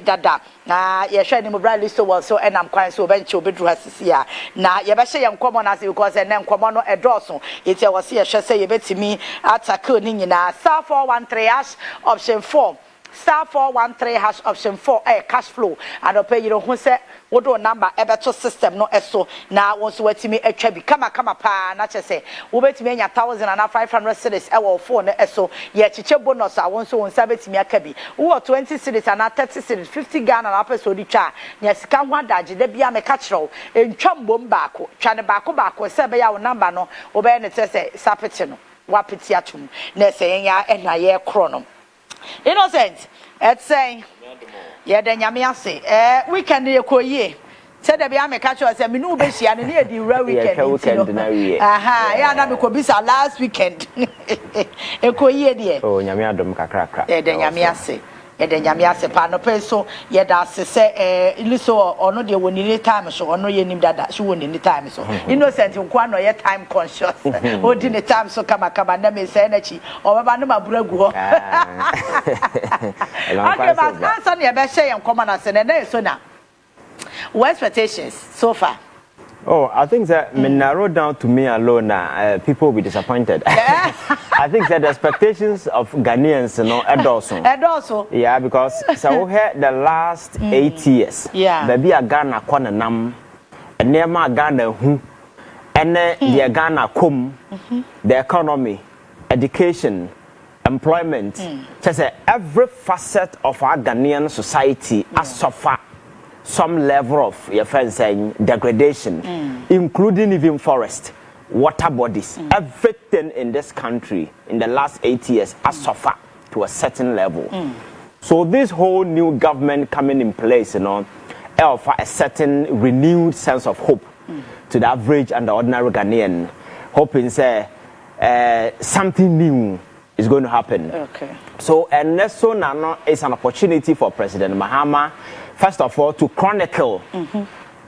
dada na ye hwe ni mobile list so enam kwan so benche obedru hasisia na ye be hye ye nkomo na se because na nkomo no edoso eti ye wose ye hwe se ye betimi attack ni nyina star 413 hash option 4 star 413 hash option 4 cash flow and pay you who say wodo number ebeto system no eso na won so watimi atwa bi kama pa na che say wo betimi anya 1500 cedis e wo phone eso ye chiche bonus a won so won sa betimi aka bi wo 20 cedis and 30 cedis 50 Ghana na person di twa nya sika ho adaje da bia me ka kyerɛw entwa mbom baako twa ne baako se be ya wo number no wo be ne say sapete no wapeti atum na se enya ena ye kro no innocent it's saying yeah then nyame ase weekend ye koyie said there be am catch us say me no be hia ne e di weekend na wie ya na me ko bisa last weekend e koyie de oh nyame adom kakrakra then nyame ase yede nyame ase pa no peso yeda ase se iliso ono de woni time so ono ye nim dada so woni time so innocent nkwa no ye time conscious o di ne time so kama na me say na chi o baba no maburagu ho okay but answer ne be share yen koma na se na so na what expectations so far? Oh, I think that me narrow down to me alone. People will be disappointed. I think that the expectations of Ghanaians, also. Yeah, because so here the last 8 years. Yeah. Baby a Ghana kwana nam, and nema Ghana who, and the Ghana kum, the economy, education, employment. Just every facet of our Ghanaian society has suffered some level of your friends saying degradation, including even forest, water bodies, everything in this country in the last 8 years has suffered to a certain level. So this whole new government coming in place, offer a certain renewed sense of hope to the average and the ordinary Ghanaian, hoping say something new is going to happen. Okay. So and so now is an opportunity for President Mahama, first of all, to chronicle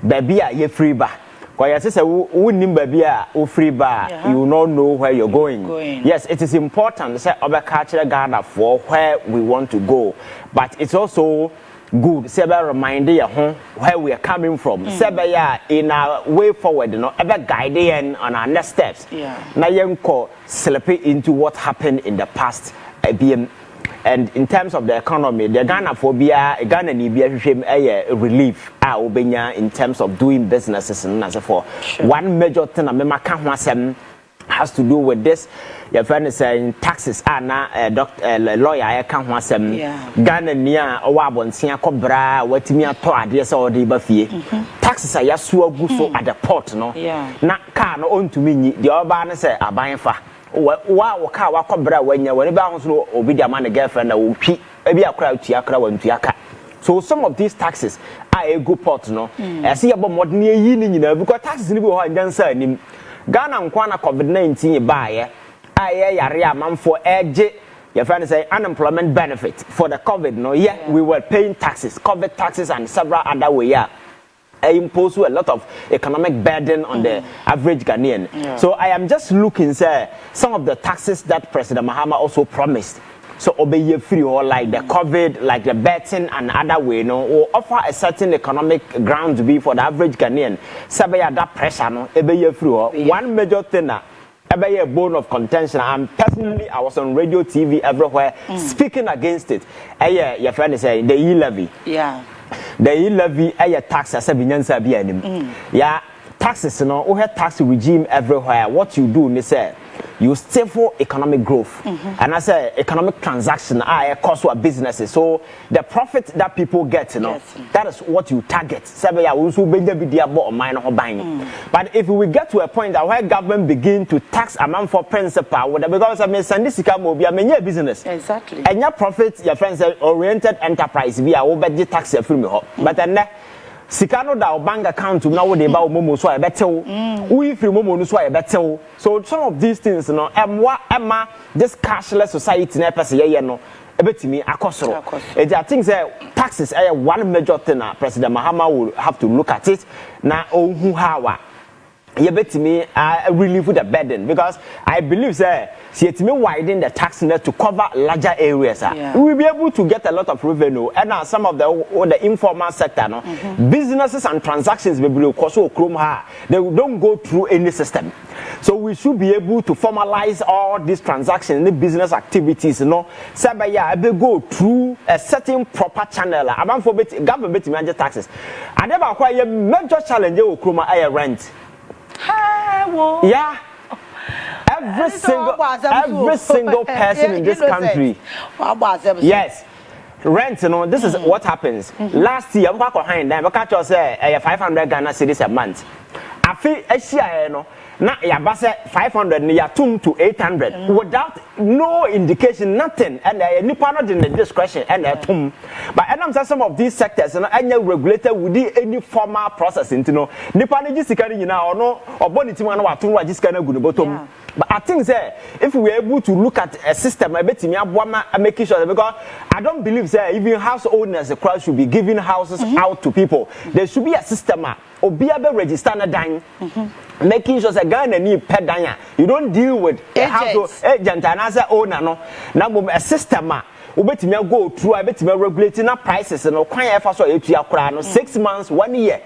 baby a ye free ba. Because you say wouldn't baby a free ba, you will not know where you're going. Yes, it is important to say over culture Ghana for where we want to go, but it's also good say be remind you where we are coming from. Say be in our way forward, ever guiding on our next steps. Na yenko slip into what happened in the past. And in terms of the economy, the Ghana phobia, Ghana Nibia relief in terms of doing businesses and as for one major thing has to do with this. Your friend is saying taxes are now lawyer I can't want some Ghana near or Wabonsia Cobra, what me a to address or the buffet. Taxes are so good so at the port, no? Not car no own to me, the urban say are buying for. Wa car wa cobra when you were bound to obey their man girlfriend will keep maybe a crowd to Yakra. So some of these taxes are a good pot, no? I see about more near yin, because taxes in the answer him. Ghana and Kwana COVID-19 buy area man for edge. Your friend say unemployment benefit for the COVID. No, we were paying taxes, COVID taxes, and several other way. Impose a lot of economic burden on the average Ghanaian. So I am just looking, say, some of the taxes that President Mahama also promised. So obey free or like the COVID, like the betting and other way, or offer a certain economic ground to be for the average Ghanaian. Sabaya that pressure, obey free or one major thing. A bone of contention. And personally, I was on radio, TV, everywhere speaking against it. Your friend is saying the e-levy. The e-levy a tax as a binyansa be taxes, we have tax regime everywhere. What you do, they say, you stifle economic growth. And I say economic transaction are a cost for businesses. So the profit that people get, that is what you target. But if we get to a point that where government begin to tax amount for principal, because I mean Sandisika business. Exactly. And your profit, your friends say oriented enterprise via over tax your but then Sikano da bank account now they buy momo so I better we free momo so I better. So some of these things Emma this cashless society na person no ebetimi akosoro. I think say taxes one major thing President Mahama will have to look at it na ohu hawa you bet me relieve the burden, because I believe say see me widen the tax net to cover larger areas. We will be able to get a lot of revenue, and some of the informal sector, no businesses and transactions will they don't go through any system. So we should be able to formalize all these transactions, the business activities, go through a certain proper channel. Among for government manage taxes. I never acquire major challenge rent. Yeah. Every single person in this country. Yes. Rent, this is what happens. Last year, we catch us 500 Ghana cedis a month. I feel now ya 500 ni ya to 800 without no indication, nothing, and nipa not in the discretion and but I'm saying some of these sectors and regulated with any formal process nipa ni just carry or no or bonity man wa tun wa just kana good bottom. But I think say if we are able to look at a system making sure, because I don't believe say even house owners the crowd should be giving houses out to people. There should be a system obiabe register na dan making sure say Ghana need pet dan. You don't deal with a house agent and as owner no. Now a system obetimi go through obetimi regulating prices no kwan e fa so etua kra no 6 months 1 year.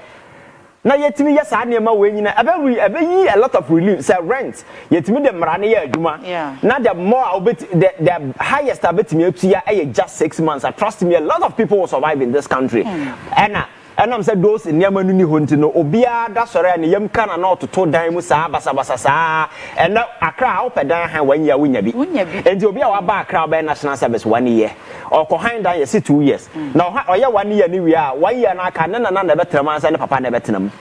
Now yetimi yes anema we nyina ebe a lot of relief say rent yetimi the mrane ya aduma. Now the more the highest abetimi etua just 6 months. Trust me, a lot of people will survive in this country. And I'm saying those in Yamanu Huntino, Obia, that's already and Yam Kana not to told Dimusa, Basa, and now a crowd up and down when you win. And you'll be our back crowd by national service 1 year or behind that you see 2 years. Now, or 1 year, we are 1 year and I can none better man and Papa never tell them.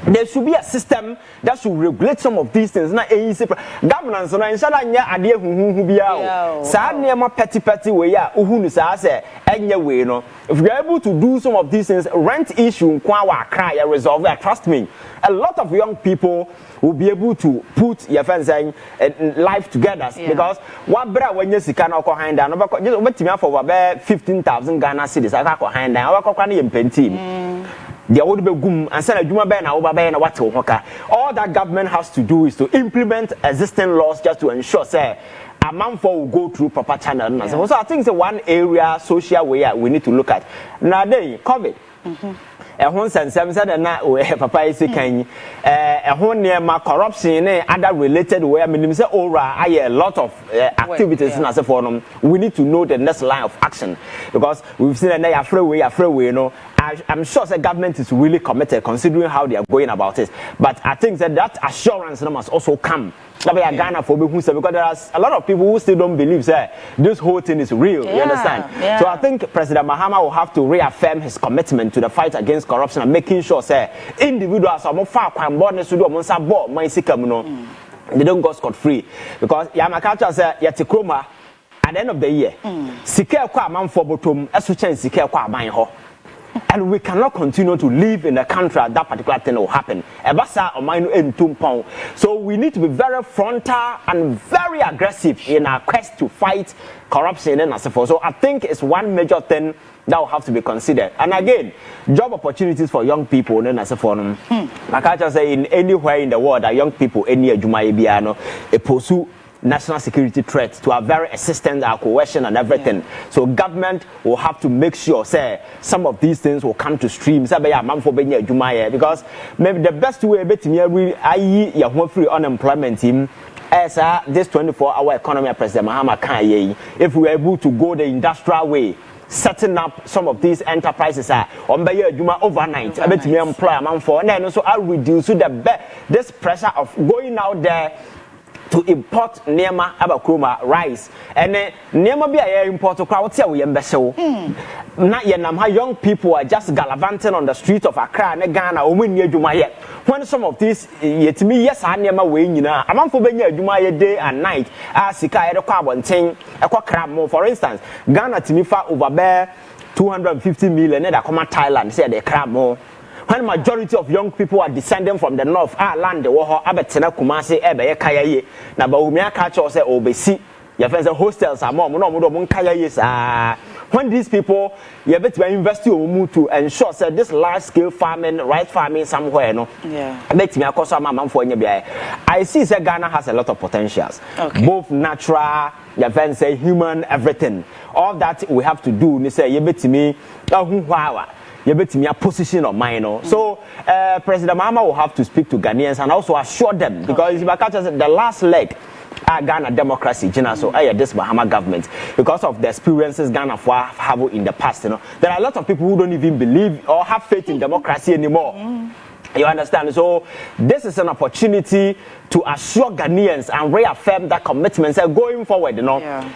There should be a system that should regulate some of these things. Not easy governance. And inshallah, idea who be out. Sad near my petty way. Who say any way. No, if we are able to do some of these things, rent issue, cry, resolve. Trust me, a lot of young people will be able to put your friends saying life together. Because what brother when you see can behind down, just for about 15,000 Ghana cedis. I can't hand down. I can't even the old begum and send a Juma Ben over Ben what all that government has to do is to implement existing laws just to ensure say a man will go through proper channel. So I think it's one area social way we need to look at. Now then COVID. Said Papa is saying corruption other related way. I mean, say a lot of activities in as a forum. We need to know the next line of action because we've seen a freeway, you know. I'm sure the government is really committed considering how they are going about it. But I think that assurance must also come. Ghana for because there are a lot of people who still don't believe that this whole thing is real. You understand? So I think President Mahama will have to reaffirm his commitment to the fight against corruption and making sure that individuals are more far they don't go scot free because Yamakacha said Yatikroma at the end of the year. Sike kwa man for bottom esuchen sike kwa man ho. And we cannot continue to live in a country that particular thing will happen. So we need to be very frontal and very aggressive in our quest to fight corruption and so forth. So I think it's one major thing that will have to be considered. And again, job opportunities for young people and so forth. Like I just say, in anywhere in the world, that young people any pursue national security threats to our very assistance, our coercion and everything. So government will have to make sure say some of these things will come to stream. Because maybe the best way to free unemployment team as this 24-hour economy President Mahama Kyei, if we are able to go the industrial way, setting up some of these enterprises on overnight. I bet me employ a man for and then also I'll reduce this pressure of going out there to import Nema Abakroma rice and Nema be a import to crowd say we embesho. Not yet how young people are just gallivanting on the streets of Accra and Ghana or when Jumaye. When some of these yet to me, yes, I never win, you know, a month for Jumaye day and night, as Sika carbon thing, a crab more. For instance, Ghana to me far over there 250 million and I come Thailand, say they crab more. When majority of young people are descending from the north, land the war, Abetena Kumasi, Ebe, Kyei, Nabaumia catch or say, Obesi, your friends, hostels are more, Kayais, when these people you better invest to ensure that this large scale farming, rice farming somewhere, no, let me across my for I see that Ghana has a lot of potentials, both natural, you say human, everything. All that we have to do, they say, you bet me, you bet me a position of mine. So, President Mahama will have to speak to Ghanaians and also assure them, because the last leg, Ghana democracy, so this Mahama government, because of the experiences Ghana have in the past, there are a lot of people who don't even believe or have faith in democracy anymore. You understand? So this is an opportunity to assure Ghanaians and reaffirm that commitment. So going forward,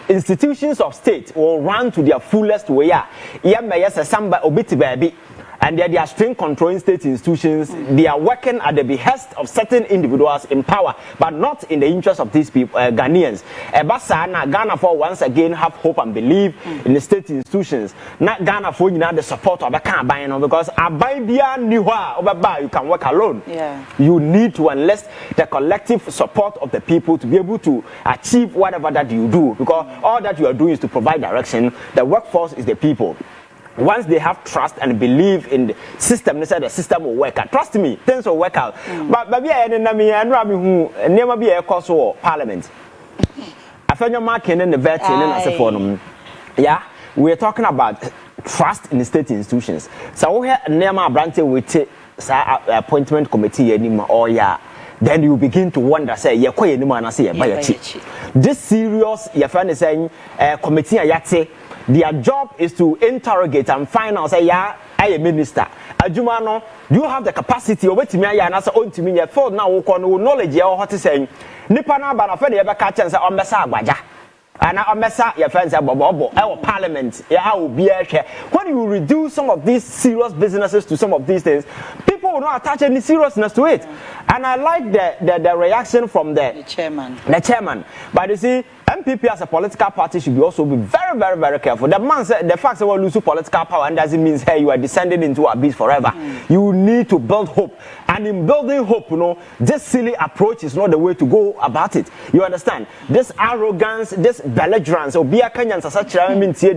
institutions of state will run to their fullest way. And they are string controlling state institutions. They are working at the behest of certain individuals in power, but not in the interest of these people, Ghanaians. Ghana for once again have hope and believe in the state institutions. Not Ghana for the support of the campaign, because you can work alone. You need to enlist the collective support of the people to be able to achieve whatever that you do, because all that you are doing is to provide direction. The workforce is the people. Once they have trust and believe in the system, they say the system will work out. Trust me, things will work out. But maybe I never be a cause for parliament. I found your marking in the vet in yeah, we're talking about trust in the state institutions. So we have Nema Brante with appointment committee anymore. Oh yeah. Then you begin to wonder, say, you're quite anyone. I say, this serious, your friend is saying, committee ayate. Their job is to interrogate and find out, say, yeah, I am minister. Ajumano, do you have the capacity of waiting me and answer on to me? Your phone now will knowledge your what is saying. Nipana Banafed ever catch and say, on Messa Baja. And I messa your friends at Bobo, our parliament, yeah, will be a share. When you reduce some of these serious businesses to some of these things, people will not attach any seriousness to it. And I like the reaction from the chairman. The chairman. But you see, MPP as a political party should also be very, very, very careful. The man said the fact that we lose political power and doesn't mean hey, you are descending into abyss forever. You need to build hope. And in building hope, this silly approach is not the way to go about it. You understand? This arrogance, this belligerence, or be a Kenyan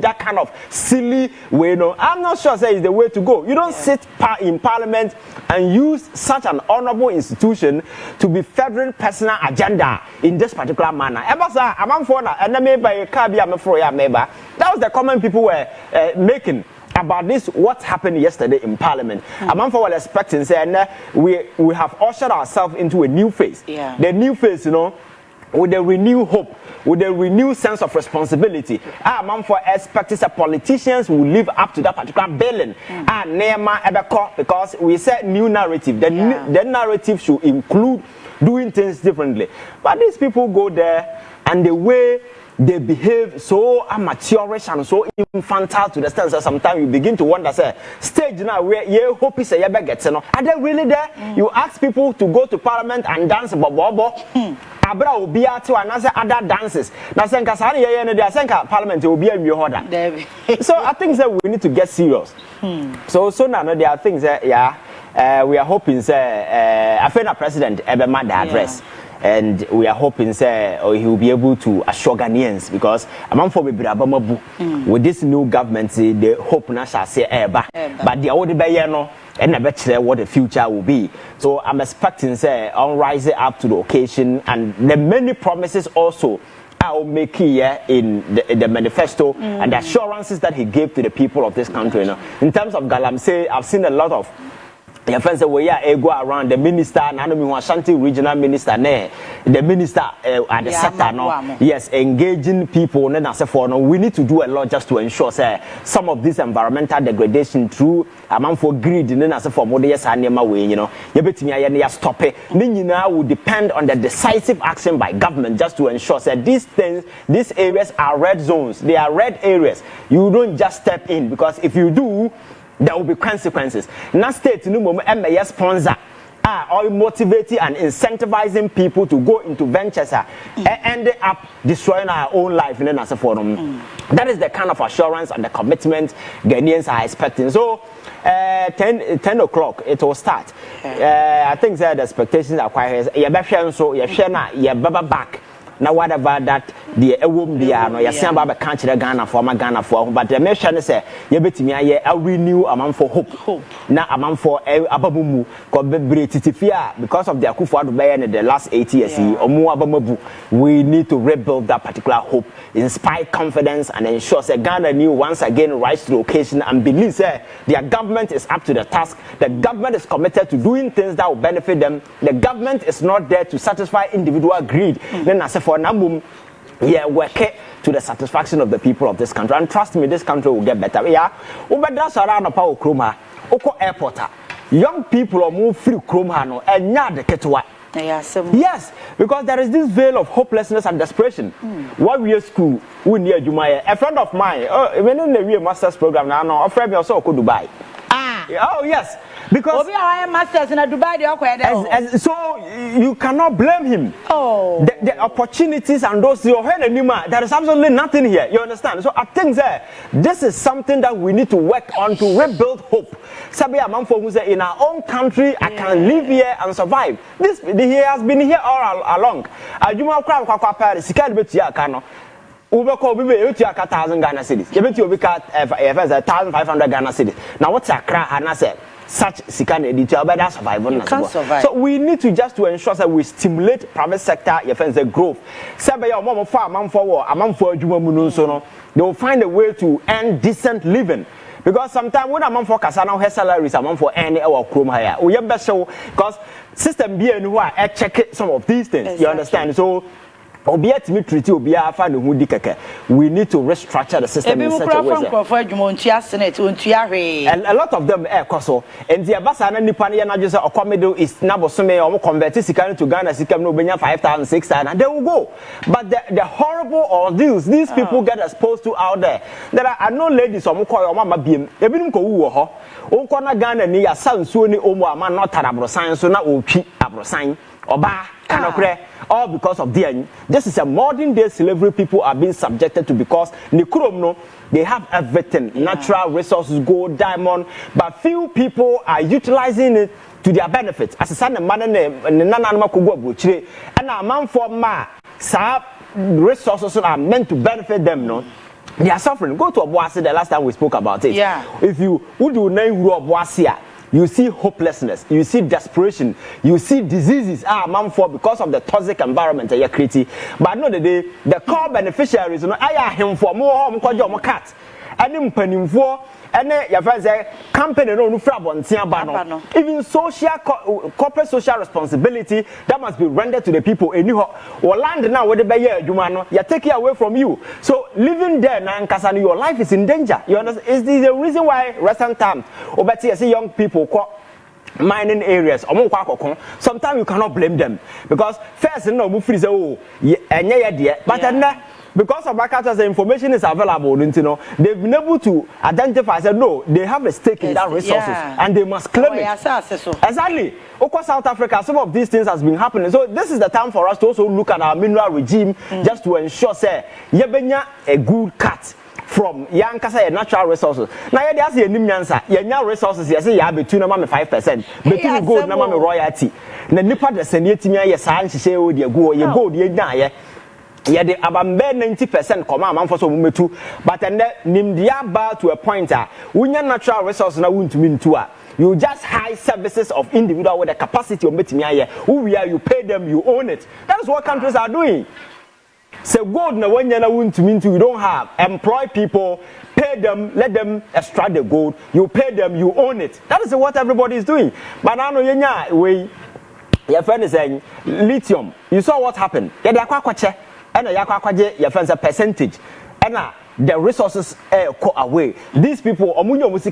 that kind of silly way, I'm not sure that is the way to go. You don't sit in parliament and use such an honorable institution to be furthering personal agenda in this particular manner. That was the comment people were making about this, what happened yesterday in Parliament. Among for expecting, saying we have ushered ourselves into a new phase. The new phase, with a renewed hope, with a renewed sense of responsibility. Among for expecting that politicians will live up to that particular billing. Because we said new narrative. The narrative should include doing things differently. But these people go there and the way they behave so amateurish and so infantile to the extent that sometimes you begin to wonder, say, stage now where you hope is a are they really there? You ask people to go to parliament and dance bobo. Abra will be out to another other dances. Now, parliament will be a new order. So I think that we need to get serious. So now there are things that we are hoping I think the president ever made the address. And we are hoping he will be able to assure Ghanaians, because among for with this new government, the hope na shall say but the old bayano and never tell what the future will be. So I'm expecting on rising up to the occasion, and the many promises also I'll make here in the manifesto and the assurances that he gave to the people of this country. In terms of Galamsey, I've seen a lot of your friends say we go around the minister, Ashanti regional minister, the minister at the sector, yes, engaging people. We need to do a lot just to ensure some of this environmental degradation through amount for greed. For more years, stop it. Will depend on the decisive action by government just to ensure that these areas are red zones. They are red areas. You don't just step in, because if you do, there will be consequences. Now, state no more sponsor or motivating and incentivizing people to go into ventures end up destroying our own life in as a forum. That is the kind of assurance and the commitment Ghanaians are expecting. So 10 o'clock it will start. I think that the expectations are quite high. So you're back na whatever that the ewom dia no yɛsen aba be kan kyerɛ Ghana for ma Ghana for but the mission is say yɛbetimi ayɛ a renew amount for hope na amount for abamumu ko bebre titifia because of the Akufo-Addo in the last 8 years omo abamabu we need to rebuild that particular hope, inspire confidence and ensure that Ghana new once again rise to the occasion and believe that their government is up to the task. The government is committed to doing things that will benefit them. The government is not there to satisfy individual greed. Then I say for Namum, work to the satisfaction of the people of this country. And trust me, this country will get better. Yeah, that's around the power Kroma, Oko Airport. Young people are move free Kromano and not the Ketua. Yes, because there is this veil of hopelessness and desperation. While we are school, we near Jumaya, a friend of mine, even in the master's program now, a friend also go Dubai. Oh yes, because masters in Dubai. So you cannot blame him. Oh, the opportunities and those there is absolutely nothing here. You understand? So I think that this is something that we need to work on to rebuild hope. Sabia Manfo who say in our own country I can live here and survive. He has been here all along. Ajuma kwa kwa Paris, sikali betia kano. Uber call be 1,000 Ghana cedis. You bet you be 1,500 Ghana cedis. Now what's a cry and I said such sikan editor but that's survival as well. So we need to just to ensure that we stimulate private sector the growth. Say your mom for man for a man for Juma Munusono, they will find a way to earn decent living. Because sometimes when a man for Kasano has salaries, a man for any our chrome hire. We have best show because system being who are check some of these things. Exactly. You understand? So we need to restructure the system in such a way. And a lot of them are coso. And the Abasana Nipania just a comedy is Nabosome or converted to Ghana, Sikam no Benya 5,000, 6,000, and they will go. But the horrible ordeals these people get exposed to out there. There are no ladies or Moko or Mama Beam. They didn't go who Okona Ghana near San Suni Omo, man, not Abrosan, so now Oki Abrosan. Oba, all because of this is a modern day slavery people are being subjected to because Nikuromno, they have everything, natural resources, gold, diamond, but few people are utilizing it to their benefit. As a son of man and a man for ma, resources are meant to benefit them, no? They are suffering. Go to Obuasi the last time we spoke about it. Yeah. If you would do name Obuasi, you see hopelessness, you see desperation, you see diseases man for because of the toxic environment you're creating. But no the core beneficiaries, I him for more home called cat. And him penning for and your friends say company no frabon even social corporate social responsibility that must be rendered to the people anyhow or land now where the buyer you take it away from you. So living there now your life is in danger. You understand? Is the reason why recent times I see young people mining areas sometimes you cannot blame them because first no free but because of the information is available, they've been able to identify that no, they have a stake in that resources and they must claim it. Exactly. Across South Africa, some of these things has been happening. So this is the time for us to also look at our mineral regime just to ensure yebenya a good cut from Yankasa natural resources. Now you say your resources you say you have between 5%, between gold and royalty. Na nipa de seniati ya san say o de go ye gold ye na yeah, the about 90% come out for so much, but and nimdia bar to a pointer. When your natural resources now won't mean to you just high services of individual with the capacity of meeting here. Who we are, you pay them, you own it. That is what countries are doing. So gold now when you won't mean to you don't have employ people, pay them, let them extract the gold. You pay them, you own it. That is what everybody is doing. But now we your friend is saying lithium. You saw what happened. And your friends a percentage and the resources go away. These people say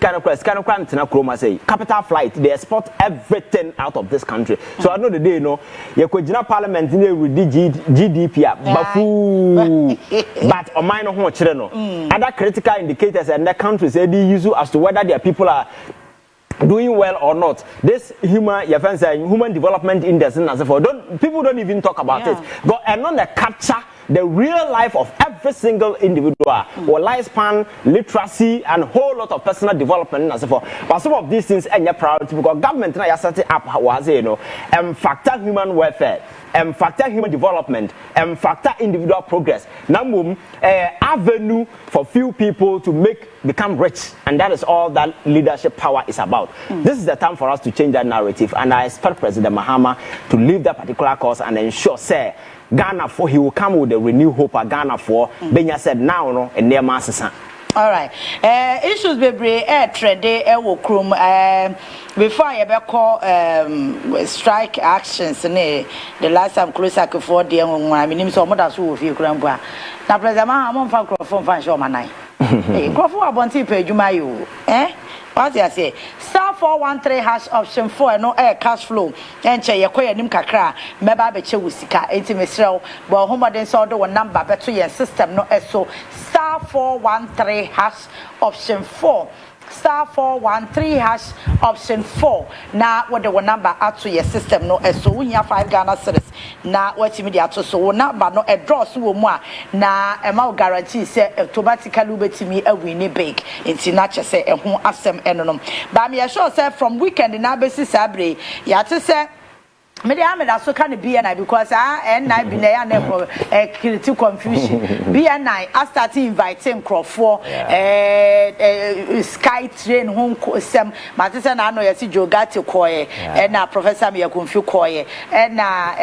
capital flight, they export everything out of this country. So I know the day you could parliament with GDP but on minor other critical indicators and the countries they use as to whether their people are doing well or not. This human development index people don't even talk about it. But and on the capture the real life of every single individual, or lifespan, literacy, and whole lot of personal development and so forth. But some of these things are your priority because government now set it up was factor human welfare, factor human development, factor individual progress. Now, avenue for few people to become rich, and that is all that leadership power is about. This is the time for us to change that narrative, and I expect President Mahama to leave that particular course and ensure, say, Ghana for he will come with a renewed hope at Ghana for. Benya said now no and near Master. All right. Issues be trend will crum before I ever call strike actions the last time close like 4 days I mean so much as we feel grandpa. Now President Mahama from fan show manai. Hey, go for abonti page you what I say? Star 413 hash option 4 no air cash flow. Enche ye koye nim kakra meba be che wusika enti mesrew bo homoden so do number beto ye system no eso star 413 hash option 4 star 413 hash option 4 na what the number add to your system no eso unya 5 Ghana cedis na what me ato so number no a draw so mu a na e ma guarantee say automatically betimi awini big enti na che say ehun asem enonom ba me sure say from weekend na besi sabre ya te say me dey am so can be and because and I be na create confusion be and I start inviting crofo sky train home sem but say na no yesi jogati koye and na professor me konfu koye and na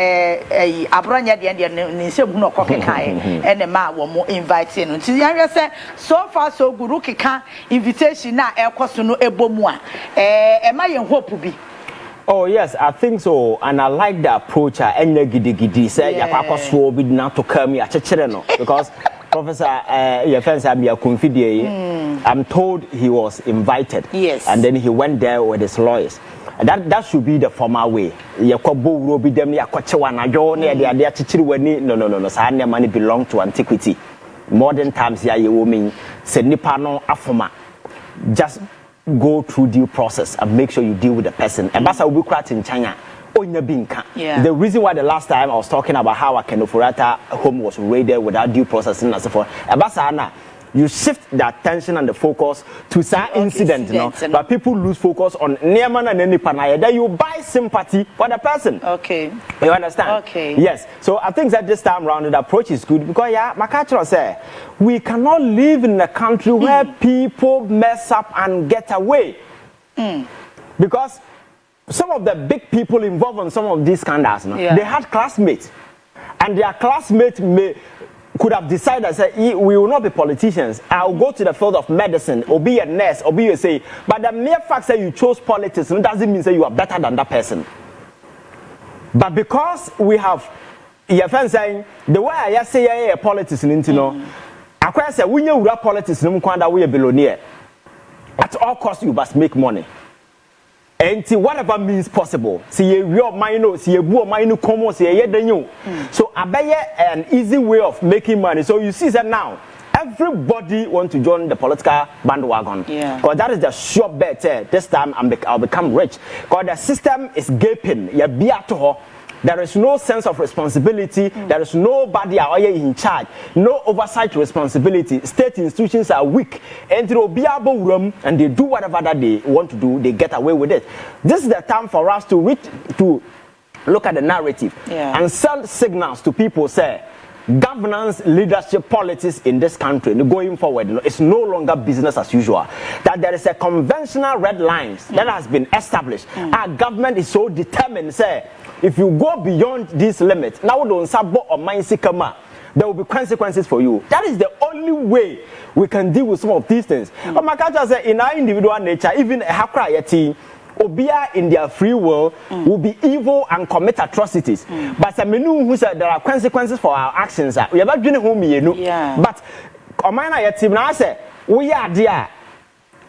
abronya de nsem no kokekan and ma wo mo inviting no ti yan say so far so good keka invitation na ekoso no ebomu a ma yen hope bi. Oh yes, I think so, and I like the approach. Gidi say yakwakoso bi na to come ya chechere no because Professor your friends am ya confidie. I'm told he was invited. Yes. And then he went there with his lawyers. That should be the formal way. Yakobo ro bi dem yakwachewa na jo na de ade achechiri wani no sa na money belong to antiquity. Modern times ya ye women se nipa no afoma. Just go through due process and make sure you deal with the person. And that's how we cracked in China. The reason why the last time I was talking about how a Kenofurata home was raided without due process and so forth. You shift the attention and the focus to some incident, you know, but people lose focus on Neman and any panaya. Then you buy sympathy for the person. Okay. You understand? Okay. Yes. So I think that this time around the approach is good because my culture say we cannot live in a country where people mess up and get away. Because some of the big people involved in some of these scandals, they had classmates, and their classmates could have decided, say, we will not be politicians. I'll go to the field of medicine, or be a nurse, or be a say. But the mere fact that you chose politics doesn't mean that you are better than that person. But because we have, your friend saying, the way I say politics, you know, I say, we know politics, we are a billionaire. At all costs, you must make money. And whatever means possible. See your mind, see a boy mind come see a So I bet an easy way of making money. So you see that now everybody want to join the political bandwagon. Because that is the sure bet. This time I'll become rich. Because the system is gaping. There is no sense of responsibility. There is nobody in charge. No oversight responsibility. State institutions are weak. And they do whatever that they want to do. They get away with it. This is the time for us to look at the narrative and send signals to people. Say, governance, leadership, politics in this country going forward, it's no longer business as usual. That there is a conventional red lines that has been established. Our government is so determined. Say, if you go beyond this limit, now don't sabo or mind sikama, there will be consequences for you. That is the only way we can deal with some of these things. But my culture say, in our individual nature, even a hakra yeti, Obia in their free will will be evil and commit atrocities. But who said there are consequences for our actions. We are not doing home, but Omana yeti now say we are there.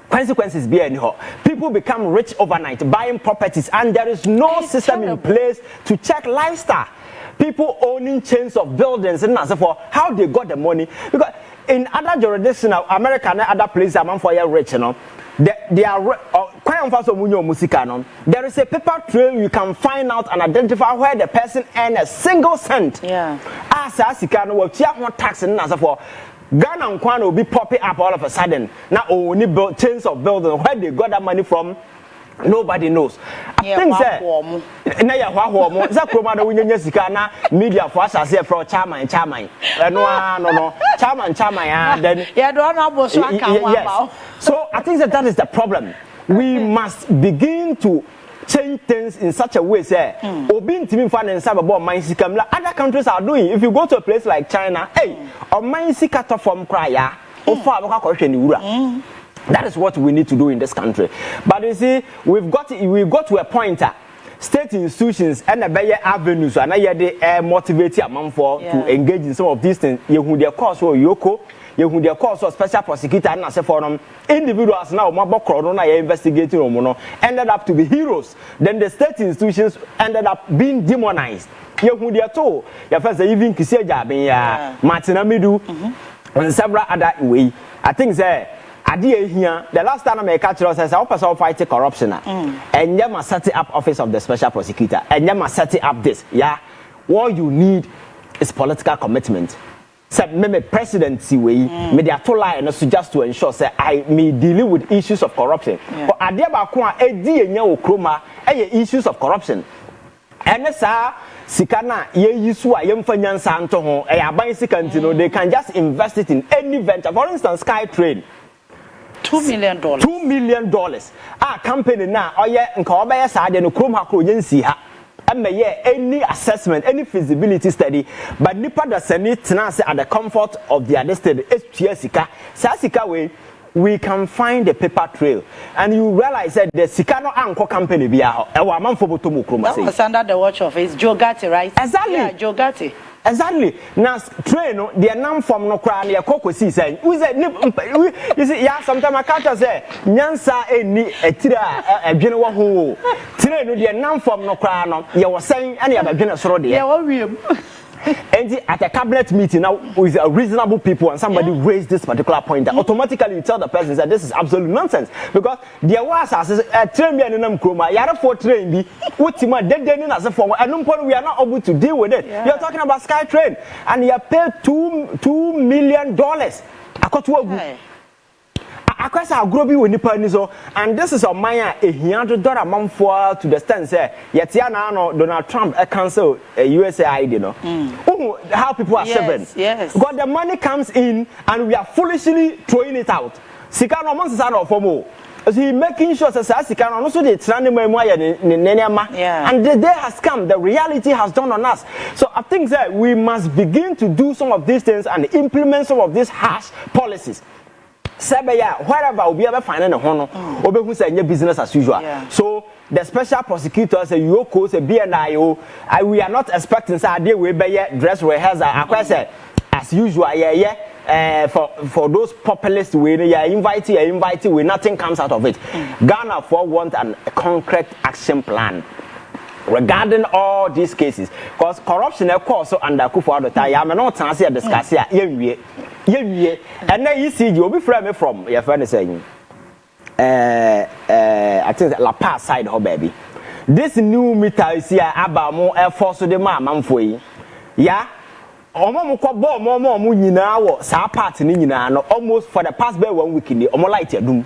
Consequences be anyhow. People become rich overnight buying properties, and there is no system in place to check lifestyle. People owning chains of buildings and so forth. How they got the money? Because in other jurisdictions, America and other places, among for your rich, you know, they are there is a paper trail you can find out and identify where the person earned a single cent. sika no watua ho tax na for Ghana nkwan will be popping up all of a sudden. Now only build chains of buildings. Where they got that money from? Nobody knows. I think that na ya hwa mo za kroma da wunya sika na media for us say from chairman no chairman then yeah don't know so yes. So I think that is the problem. We must begin to change things in such a way say obi ntimi fa ne nsa babo man sika mla other countries are doing. If you go to a place like China, hey, o man sika to from cry ya o fa abaka ko hwe ni wura. That is what we need to do in this country. But you see, we've got to a point state institutions and the better avenues and they motivate a man for to engage in some of these things. You who their course or Yoko, you who their course or special prosecutor and as a forum individuals now investigating ended up to be heroes. Then the state institutions ended up being demonized. You who their toe, your first even Kiseja, Martina Midu, and several other way. I think here, the last time I catch us as I also fight corruption, and you must set up office of the special prosecutor, and you must set up this. Yeah, what you need is political commitment. So, maybe presidency way, maybe I told lie and also just to ensure say I may deal with issues of corruption. But I dear bakwa issues of corruption. And Sikana ye yisu a yemfanya nsanto ho e aban sika ntino they can just invest it in any venture. For instance, Sky Trade. $2 million. $2 million. Company na oye nka obeye saade no krom ha kro yensi ha. Any assessment, any feasibility study, but nipa da seni tenase at the comfort of their destiny. Sika. Sika way we can find the paper trail, and you realize that the Sikano Anko company be that was under the watch of Joe Gatti, right? Exactly. Yeah, Joe Gatti. Exactly. Now, train the name from no crown, your cocoa season. You see, yeah, sometimes I can't say, Nyansa, a tira, a general who train the name from no crown, you were saying any other generous road. And at a cabinet meeting now with reasonable people and somebody raised this particular point, automatically you tell the person that this is absolute nonsense because there was a train and Kroma, Yara for train be Utima dead as a form and we are not able to deal with it. You're talking about Sky Train and you have paid $2 million. Akwasa agrobi we nipa ni so and this is a man $100 month for to the stand say yet ya na no Donald Trump cancel USAID no how people are serving because the money comes in and we are foolishly throwing it out sika no months out of formo so he making sure say sika no so dey trend memu aye and the day has come, the reality has dawned on us. So I think that we must begin to do some of these things and implement some of these harsh policies. Wherever we ever find a honor, who say business as usual. So the special prosecutors, a Yoko, a BNIO, we are not expecting say we be dress rehearsal as usual. For those populists, we invite, we nothing comes out of it. Ghana want a concrete action plan regarding all these cases, because corruption of course so under Kufuor I am not answer discuss here. And then you see you'll be from your friend is saying I think La Paz side ho baby. This new meter is here about more air force to the man for you. Yeah. Omo ko bo mo nyina wo sa part ni nyina no almost for the past 1 week ni omo light adum.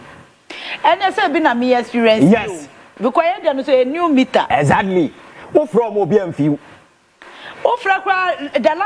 And you say be na me experience. Yes. Because you don't say a new meter. Exactly. Who from Obi and few? The last